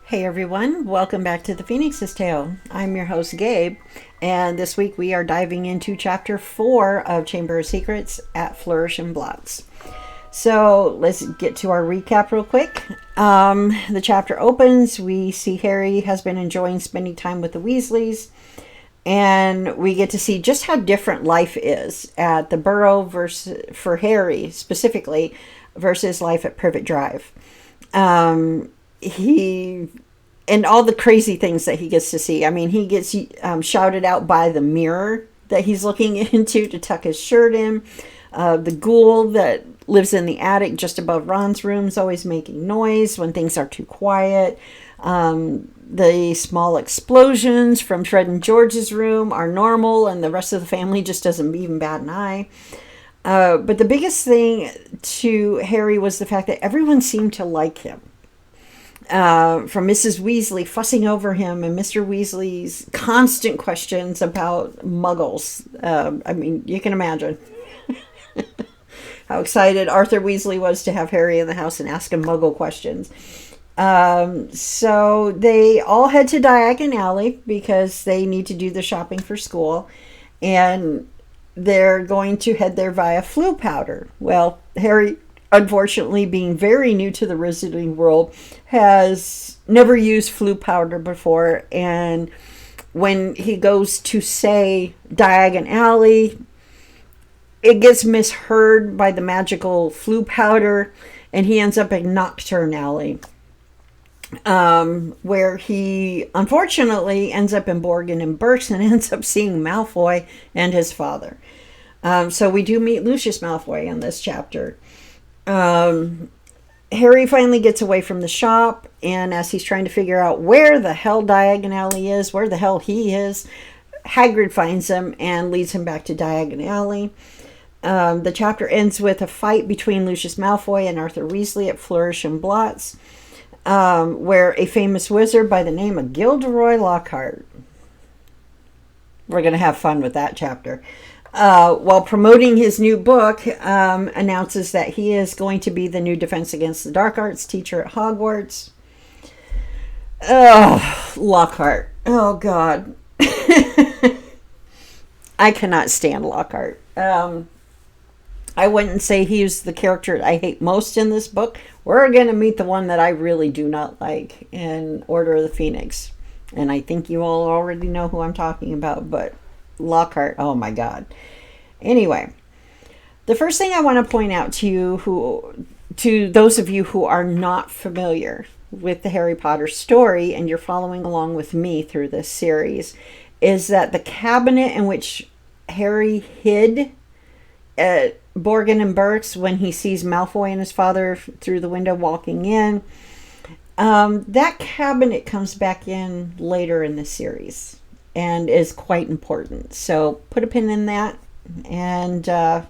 Hey everyone, welcome back to the Phoenix's Tale. I'm your host Gabe, and this week we are diving into chapter 4 of Chamber of Secrets at Flourish and Blotts. So let's get to our recap real quick. The chapter opens, we see Harry has been enjoying spending time with the Weasleys, and we get to see just how different life is at the Burrow for Harry specifically versus life at Privet Drive. He and all the crazy things that he gets to see. I mean, he gets shouted out by the mirror that he's looking into to tuck his shirt in. The ghoul that lives in the attic just above Ron's room is always making noise when things are too quiet. The small explosions from Fred and George's room are normal, and the rest of the family just doesn't even bat an eye. But the biggest thing to Harry was the fact that everyone seemed to like him. From Mrs. Weasley fussing over him and Mr. Weasley's constant questions about muggles. I mean, you can imagine how excited Arthur Weasley was to have Harry in the house and ask him muggle questions. So they all head to Diagon Alley because they need to do the shopping for school. And they're going to head there via flu powder. Well, Harry, unfortunately, being very new to the Wizarding world, has never used flu powder before. And when he goes to say Diagon Alley, it gets misheard by the magical flu powder, and he ends up at Nocturne Alley, where he unfortunately ends up in Borgin and Burkes and ends up seeing Malfoy and his father. So we do meet Lucius Malfoy in this chapter. Harry finally gets away from the shop, and as he's trying to figure out where the hell Diagon Alley is, where the hell he is, Hagrid finds him and leads him back to Diagon Alley. The chapter ends with a fight between Lucius Malfoy and Arthur Weasley at Flourish and Blotts, where a famous wizard by the name of Gilderoy Lockhart, we're going to have fun with that chapter, while promoting his new book, announces that he is going to be the new Defense Against the Dark Arts teacher at Hogwarts. Oh, Lockhart. Oh, God. I cannot stand Lockhart. I wouldn't say he's the character I hate most in this book. We're going to meet the one that I really do not like in Order of the Phoenix. And I think you all already know who I'm talking about, but Lockhart, oh my God. Anyway, the first thing I want to point out to those of you who are not familiar with the Harry Potter story and you're following along with me through this series, is that the cabinet in which Harry hid at Borgin and Burkes when he sees Malfoy and his father through the window walking in, that cabinet comes back in later in the series and is quite important. So put a pin in that, and I'll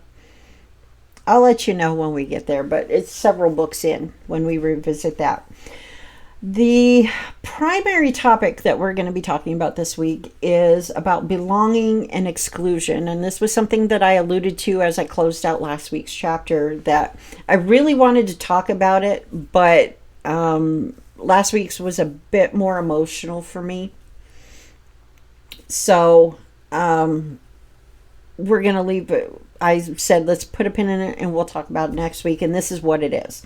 let you know when we get there, but it's several books in when we revisit that. The primary topic that we're going to be talking about this week is about belonging and exclusion, and this was something that I alluded to as I closed out last week's chapter, that I really wanted to talk about it, but last week's was a bit more emotional for me. So we're going to leave it. I said, let's put a pin in it and we'll talk about it next week. And this is what it is.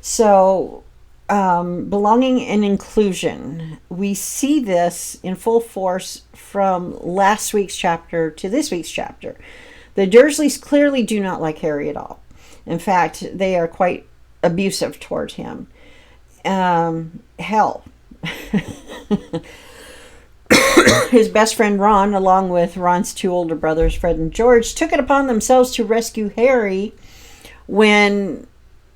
So belonging and inclusion. We see this in full force from last week's chapter to this week's chapter. The Dursleys clearly do not like Harry at all. In fact, they are quite abusive toward him. Hell. His best friend Ron, along with Ron's two older brothers, Fred and George, took it upon themselves to rescue Harry when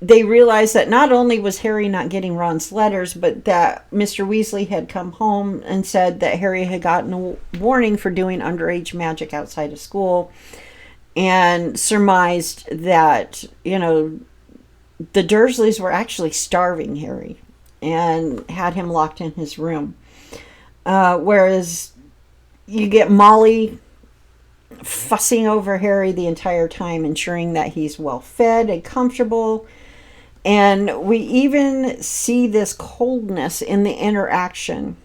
they realized that not only was Harry not getting Ron's letters, but that Mr. Weasley had come home and said that Harry had gotten a warning for doing underage magic outside of school, and surmised that, the Dursleys were actually starving Harry and had him locked in his room. Whereas you get Molly fussing over Harry the entire time, ensuring that he's well fed and comfortable. And we even see this coldness in the interaction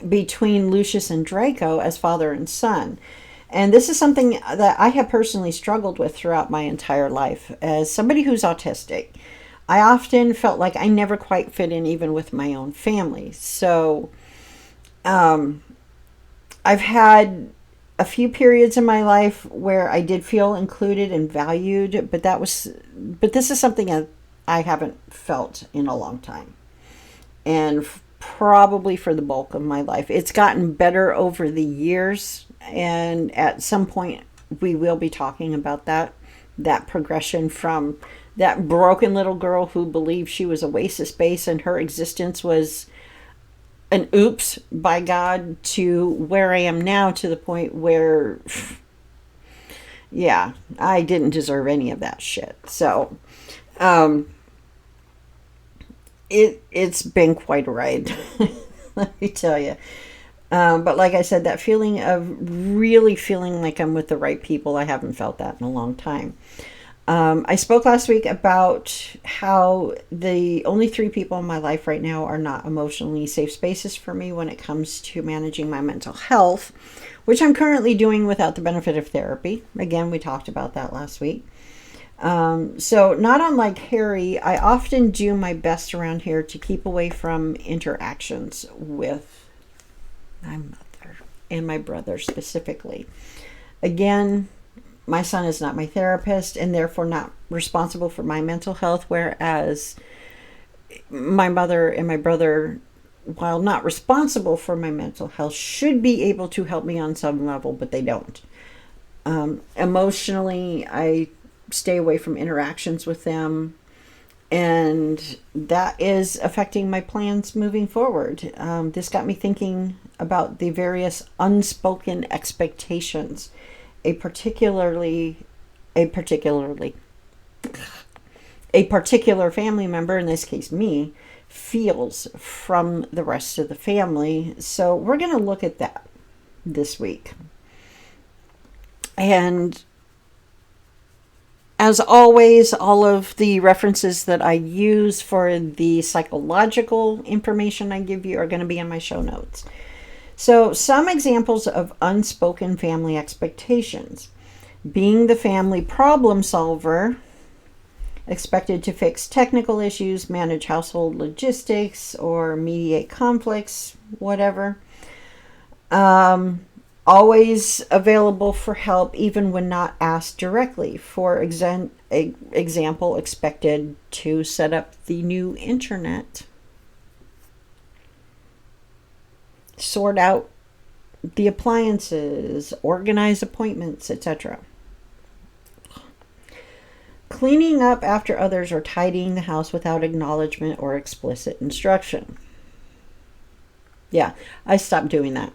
between Lucius and Draco as father and son. And this is something that I have personally struggled with throughout my entire life. As somebody who's autistic, I often felt like I never quite fit in even with my own family. So I've had a few periods in my life where I did feel included and valued, but this is something that I haven't felt in a long time. And probably for the bulk of my life. It's gotten better over the years, and at some point we will be talking about that progression from that broken little girl who believed she was a waste of space and her existence was an oops by God to where I am now, to the point where yeah, I didn't deserve any of that shit. So it's been quite a ride, let me tell you. But like I said, that feeling of really feeling like I'm with the right people, I haven't felt that in a long time. I spoke last week about how the only 3 people in my life right now are not emotionally safe spaces for me when it comes to managing my mental health, which I'm currently doing without the benefit of therapy. Again, we talked about that last week. So not unlike Harry, I often do my best around here to keep away from interactions with my mother and my brother specifically. Again, my son is not my therapist and therefore not responsible for my mental health, whereas my mother and my brother, while not responsible for my mental health, should be able to help me on some level, but they don't. Emotionally, I stay away from interactions with them, and that is affecting my plans moving forward. This got me thinking about the various unspoken expectations a particular family member, in this case me, feels from the rest of the family. So we're going to look at that this week. And as always, all of the references that I use for the psychological information I give you are going to be in my show notes. So, some examples of unspoken family expectations: being the family problem solver, expected to fix technical issues, manage household logistics, or mediate conflicts, whatever. Always available for help even when not asked directly. For example, expected to set up the new internet, sort out the appliances, organize appointments, etc. Cleaning up after others or tidying the house without acknowledgement or explicit instruction. Yeah, I stopped doing that.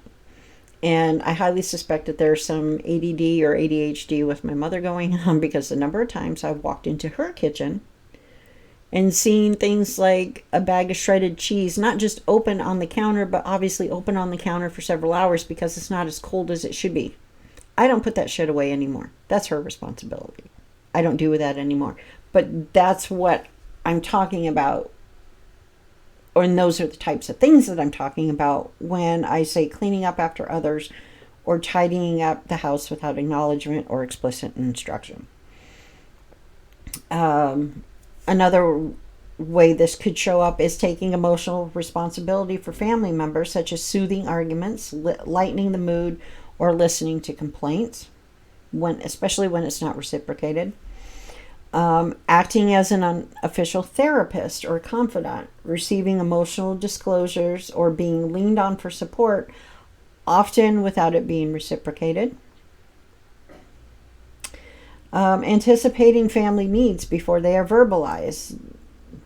And I highly suspect that there's some ADD or ADHD with my mother going on, because the number of times I've walked into her kitchen and seen things like a bag of shredded cheese, not just open on the counter, but obviously open on the counter for several hours because it's not as cold as it should be. I don't put that shit away anymore. That's her responsibility. I don't do that anymore. But that's what I'm talking about. And those are the types of things that I'm talking about when I say cleaning up after others or tidying up the house without acknowledgement or explicit instruction. Another way this could show up is taking emotional responsibility for family members, such as soothing arguments, lightening the mood, or listening to complaints, especially when it's not reciprocated. Acting as an unofficial therapist or confidant, receiving emotional disclosures or being leaned on for support, often without it being reciprocated. Anticipating family needs before they are verbalized.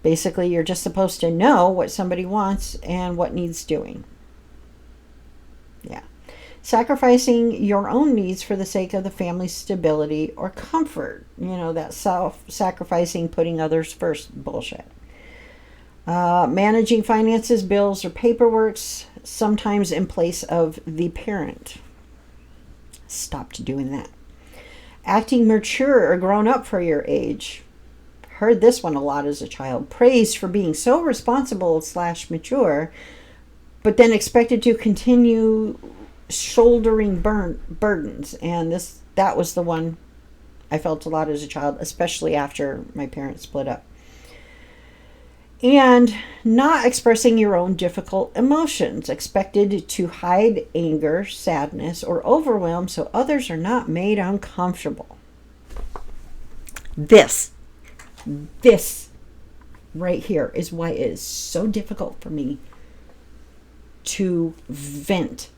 Basically, you're just supposed to know what somebody wants and what needs doing. Yeah. Sacrificing your own needs for the sake of the family's stability or comfort. That self-sacrificing, putting others first bullshit. Managing finances, bills, or paperwork, sometimes in place of the parent. Stop doing that. Acting mature or grown up for your age. heard this one a lot as a child. Praised for being so responsible / mature, but then expected to continue shouldering burdens. And that was the one I felt a lot as a child, especially after my parents split up. And not expressing your own difficult emotions, expected to hide anger, sadness, or overwhelm so others are not made uncomfortable. This right here is why it is so difficult for me to vent.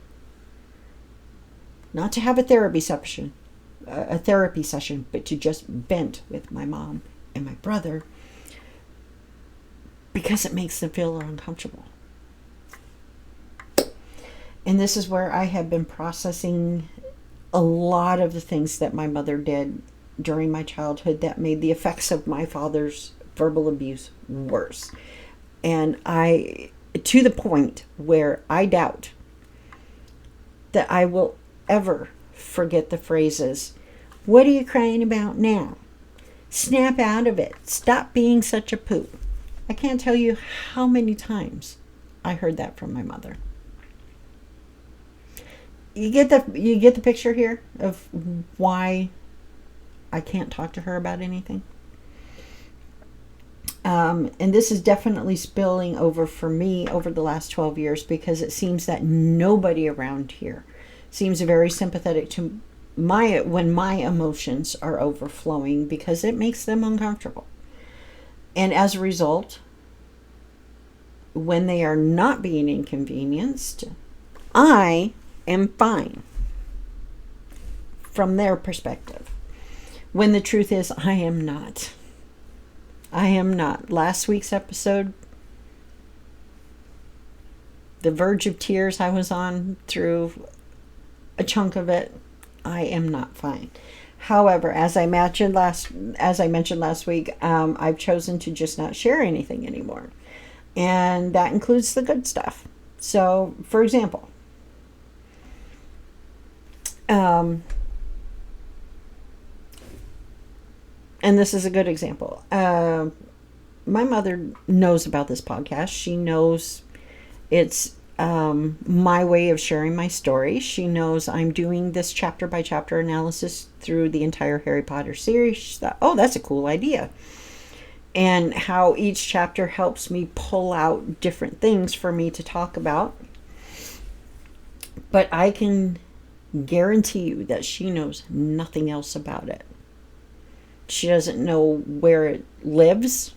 Not to have a therapy session, but to just vent with my mom and my brother, because it makes them feel uncomfortable. And this is where I have been processing a lot of the things that my mother did during my childhood that made the effects of my father's verbal abuse worse. And to the point where I doubt that I will ever forget the phrases, "What are you crying about now? Snap out of it. Stop being such a poop." I can't tell you how many times I heard that from my mother. You get the picture here of why I can't talk to her about anything. And this is definitely spilling over for me over the last 12 years, because it seems that nobody around here seems very sympathetic to when my emotions are overflowing, because it makes them uncomfortable. And as a result, when they are not being inconvenienced, I am fine from their perspective. When the truth is, I am not. I am not. Last week's episode, the verge of tears I was on through a chunk of it, I am not fine. However, as I mentioned last week, I've chosen to just not share anything anymore. And that includes the good stuff. So, for example, and this is a good example. My mother knows about this podcast. She knows it's my way of sharing my story. She knows I'm doing this chapter by chapter analysis through the entire Harry Potter series. She thought, oh, that's a cool idea. And how each chapter helps me pull out different things for me to talk about. But I can guarantee you that she knows nothing else about it. She doesn't know where it lives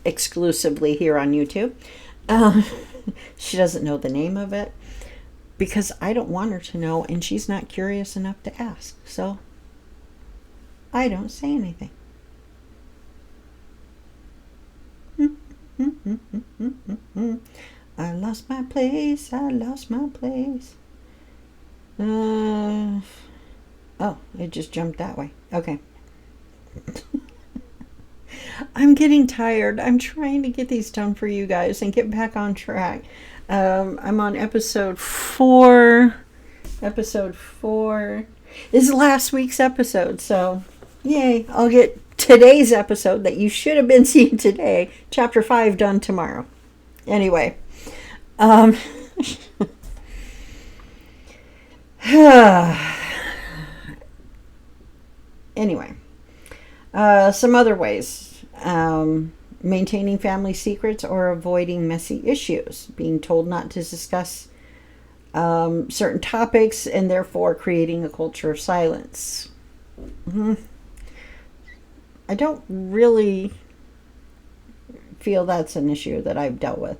exclusively here on YouTube. She doesn't know the name of it, because I don't want her to know, and she's not curious enough to ask. So I don't say anything. I lost my place. Oh, it just jumped that way. Okay. I'm getting tired. I'm trying to get these done for you guys and get back on track. I'm on episode 4. Episode 4 is last week's episode. So, yay. I'll get today's episode that you should have been seeing today, chapter 5, done tomorrow. Anyway. Anyway. Some other ways. Maintaining family secrets or avoiding messy issues. Being told not to discuss certain topics, and therefore creating a culture of silence. I don't really feel that's an issue that I've dealt with.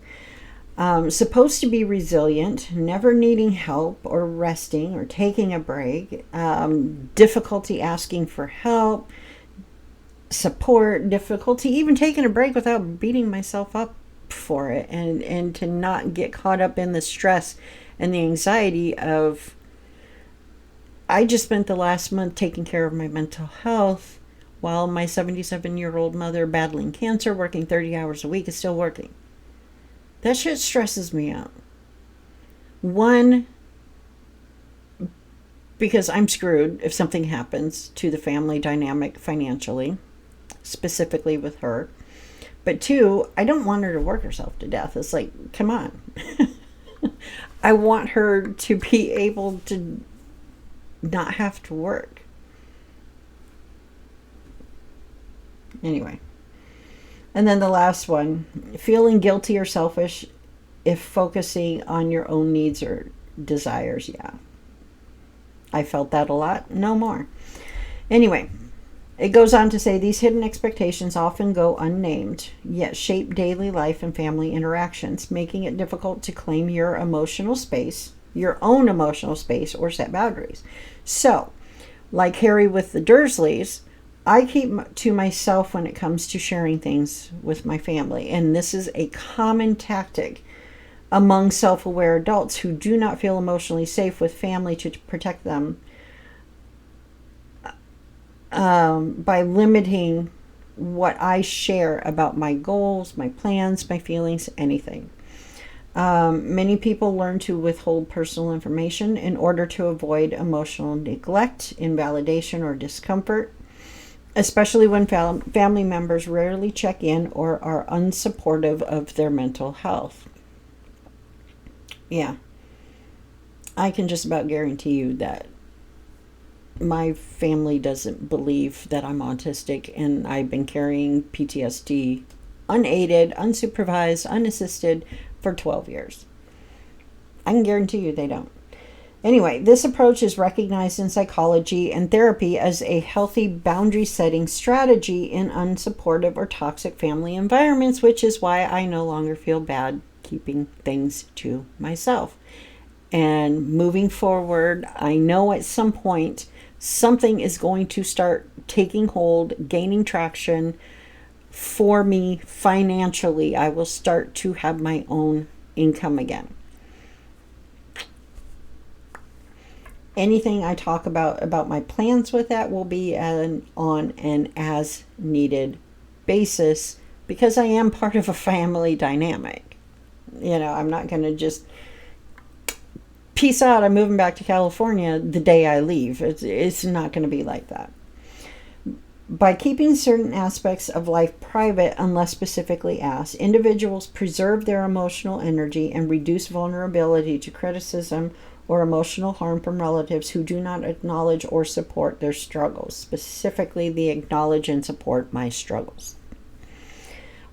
Supposed to be resilient, never needing help or resting or taking a break. Difficulty asking for help, support, difficulty even taking a break without beating myself up for it, and to not get caught up in the stress and the anxiety of, I just spent the last month taking care of my mental health while my 77-year-old mother battling cancer, working 30 hours a week, is still working. That shit stresses me out. One, because I'm screwed if something happens to the family dynamic financially. specifically with her. But two, I don't want her to work herself to death. It's like, come on. I want her to be able to not have to work. Anyway. And then the last one, feeling guilty or selfish if focusing on your own needs or desires. Yeah. I felt that a lot. No more. Anyway, it goes on to say these hidden expectations often go unnamed, yet shape daily life and family interactions, making it difficult to claim your emotional space, your own emotional space, or set boundaries. So, like Harry with the Dursleys, I keep to myself when it comes to sharing things with my family. And this is a common tactic among self-aware adults who do not feel emotionally safe with family to protect them by limiting what I share about my goals, my plans, my feelings, anything. Many people learn to withhold personal information in order to avoid emotional neglect, invalidation, or discomfort, especially when family members rarely check in or are unsupportive of their mental health. Yeah. I can just about guarantee you that my family doesn't believe that I'm autistic, and I've been carrying PTSD unaided, unsupervised, unassisted for 12 years. I can guarantee you they don't. Anyway, this approach is recognized in psychology and therapy as a healthy boundary setting strategy in unsupportive or toxic family environments, which is why I no longer feel bad keeping things to myself. And moving forward, I know at some point something is going to start taking hold, gaining traction for me financially. I will start to have my own income again. Anything I talk about my plans with that will be on an as needed basis, because I am part of a family dynamic. You know, I'm not going to just peace out, I'm moving back to California the day I leave. It's not going to be like that. By keeping certain aspects of life private unless specifically asked, individuals preserve their emotional energy and reduce vulnerability to criticism or emotional harm from relatives who do not acknowledge or support their struggles. Specifically, they acknowledge and support my struggles.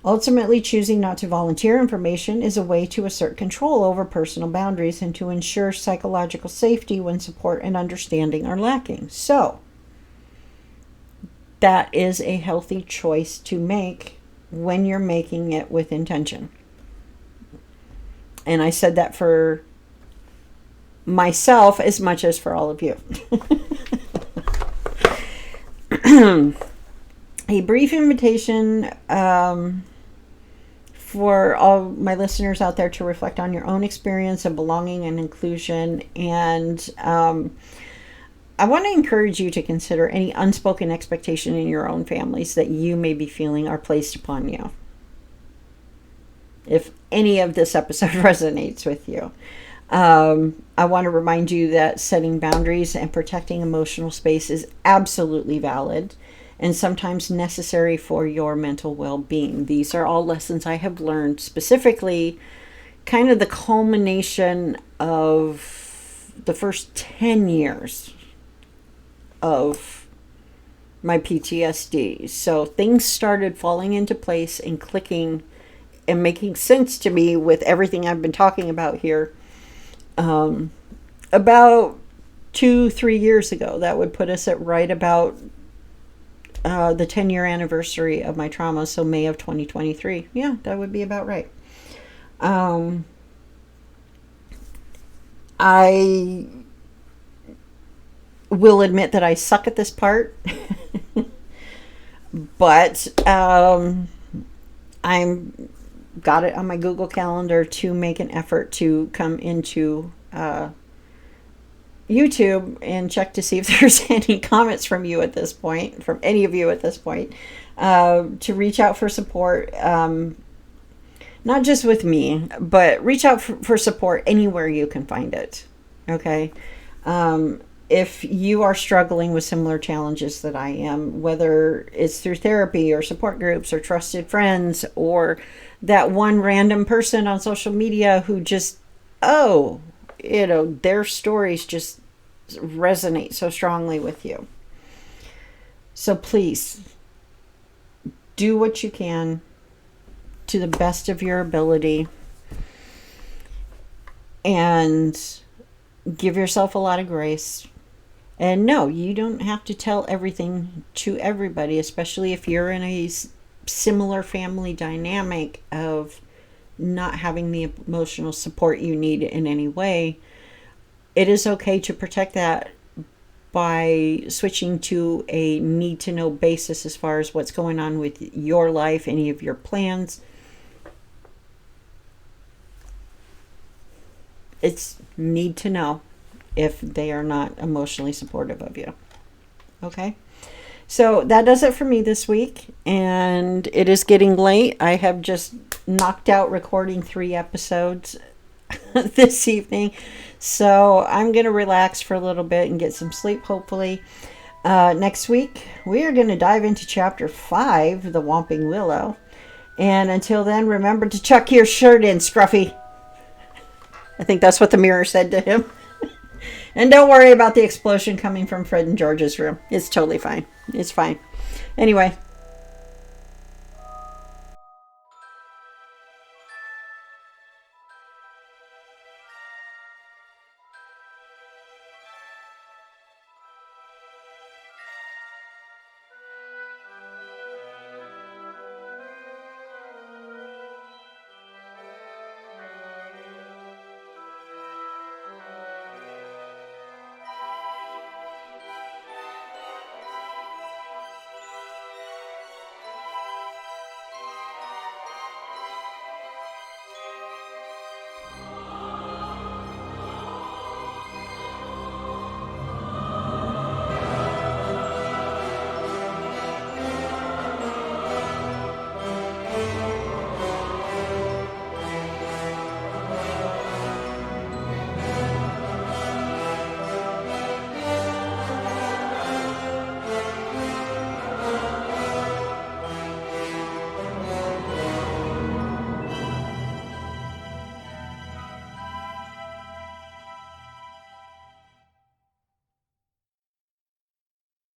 Ultimately, choosing not to volunteer information is a way to assert control over personal boundaries and to ensure psychological safety when support and understanding are lacking. So, that is a healthy choice to make when you're making it with intention. And I said that for myself as much as for all of you. A brief invitation for all my listeners out there to reflect on your own experience of belonging and inclusion. And I want to encourage you to consider any unspoken expectation in your own families that you may be feeling are placed upon you. If any of this episode resonates with you. I want to remind you that setting boundaries and protecting emotional space is absolutely valid and sometimes necessary for your mental well-being. These are all lessons I have learned, specifically kind of the culmination of the first 10 years of my PTSD. So things started falling into place and clicking and making sense to me with everything I've been talking about here. About 2-3 years ago. That would put us at right about the 10-year anniversary of my trauma, so May of 2023. Yeah, that would be about right. I will admit that I suck at this part, but I'm got it on my Google Calendar to make an effort to come into YouTube and check to see if there's any comments from you at this point, from any of you at this point, to reach out for support, not just with me, but reach out for support anywhere you can find it. Okay. if you are struggling with similar challenges that I am, whether it's through therapy or support groups or trusted friends or that one random person on social media who just, oh, their stories just resonate so strongly with you. So please do what you can to the best of your ability and give yourself a lot of grace. And no, you don't have to tell everything to everybody, especially if you're in a similar family dynamic of not having the emotional support you need in any way. It is okay to protect that by switching to a need to know basis as far as what's going on with your life, any of your plans. It's need to know if they are not emotionally supportive of you. Okay? So that does it for me this week, and it is getting late. I have just knocked out recording 3 episodes this evening, so I'm going to relax for a little bit and get some sleep, hopefully. Next week, we are going to dive into Chapter 5, The Whomping Willow. And until then, remember to tuck your shirt in, Scruffy. I think that's what the mirror said to him. And don't worry about the explosion coming from Fred and George's room. It's totally fine. It's fine. Anyway,